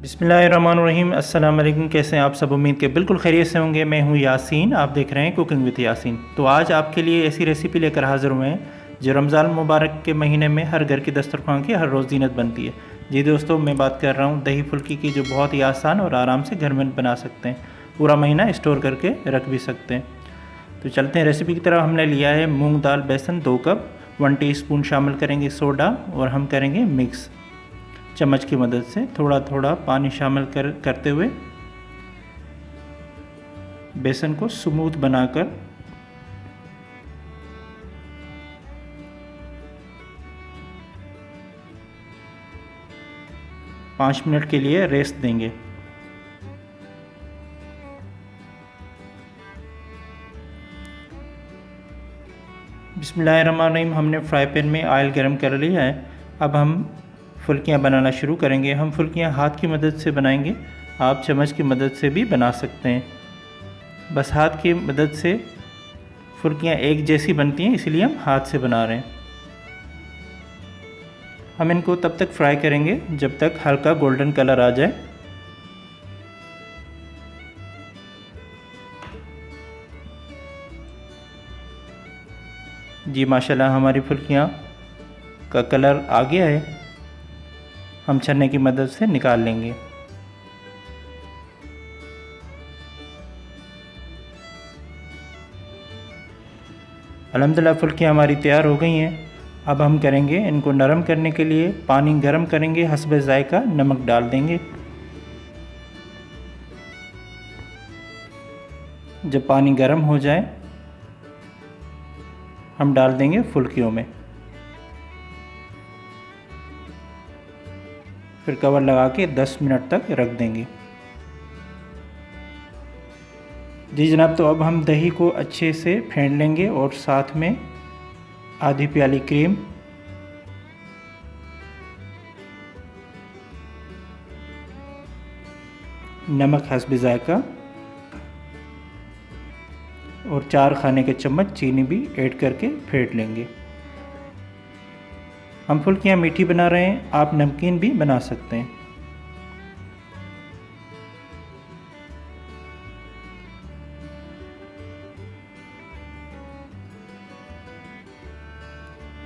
बिस्मिल्लाहिर्रहमानिर्रहीम। अस्सलाम वालेकुम। कैसे हैं आप सब? उम्मीद के बिल्कुल खैरियत से होंगे। मैं हूं यासीन, आप देख रहे हैं कुकिंग विद यासीन। तो आज आपके लिए ऐसी रेसिपी लेकर हाज़िर हुए हैं जो रमज़ान मुबारक के महीने में हर घर की दस्तरखान की हर रोज़ ज़ीनत बनती है। जी दोस्तों, मैं बात कर रहा हूं दही फुल्की की, जो बहुत ही आसान और आराम से घर में बना सकते हैं। पूरा महीना स्टोर करके रख भी सकते हैं। तो चलते हैं रेसिपी की तरफ। हमने लिया है मूँग दाल बेसन 2 कप, 1 टीस्पून शामिल करेंगे सोडा, और हम करेंगे मिक्स चम्मच की मदद से। थोड़ा थोड़ा पानी शामिल करते हुए बेसन को स्मूथ बनाकर पाँच मिनट के लिए रेस्ट देंगे। बिस्मिल्लाहिर्रहमानिर्रहीम। हमने फ्राई पैन में ऑयल गरम कर लिया है। अब हम फुल्कियाँ बनाना शुरू करेंगे। हम फुल्कियाँ हाथ की मदद से बनाएंगे, आप चम्मच की मदद से भी बना सकते हैं। बस हाथ की मदद से फुल्कियाँ एक जैसी बनती हैं, इसलिए हम हाथ से बना रहे हैं। हम इनको तब तक फ्राई करेंगे जब तक हल्का गोल्डन कलर आ जाए। जी माशाल्लाह, हमारी फुल्कियाँ का कलर आ गया है। हम छन्ने की मदद से निकाल लेंगे। अल्हम्दुलिल्लाह फुल्कियाँ हमारी तैयार हो गई हैं। अब हम करेंगे इनको नरम करने के लिए पानी गरम करेंगे, हस्बे ज़ायका नमक डाल देंगे। जब पानी गरम हो जाए हम डाल देंगे फुल्कियों में, फिर कवर लगा के 10 मिनट तक रख देंगे। जी जनाब, तो अब हम दही को अच्छे से फेंट लेंगे और साथ में आधी प्याली क्रीम, नमक हस्बे ज़ायका और 4 खाने के चम्मच चीनी भी ऐड करके फेंट लेंगे। हम फुल्कियाँ मीठी बना रहे हैं, आप नमकीन भी बना सकते हैं।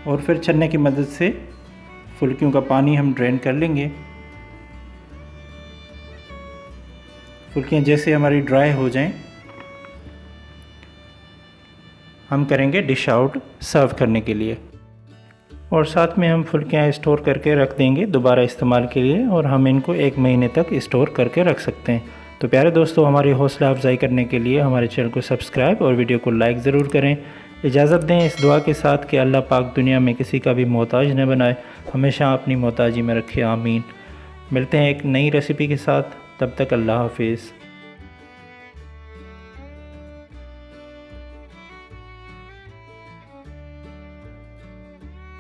और फिर छन्ने की मदद से फुल्कियों का पानी हम ड्रेन कर लेंगे। फुल्कियाँ जैसे हमारी ड्राई हो जाएं, हम करेंगे डिश आउट सर्व करने के लिए। और साथ में हम फुल्कियाँ स्टोर करके रख देंगे दोबारा इस्तेमाल के लिए, और हम इनको 1 महीने तक स्टोर करके रख सकते हैं। तो प्यारे दोस्तों, हमारी हौसला अफजाई करने के लिए हमारे चैनल को सब्सक्राइब और वीडियो को लाइक ज़रूर करें। इजाज़त दें इस दुआ के साथ कि अल्लाह पाक दुनिया में किसी का भी मोहताज न बनाए, हमेशा अपनी मोहताजी में रखे। आमीन। मिलते हैं एक नई रेसिपी के साथ, तब तक अल्लाह हाफिज़।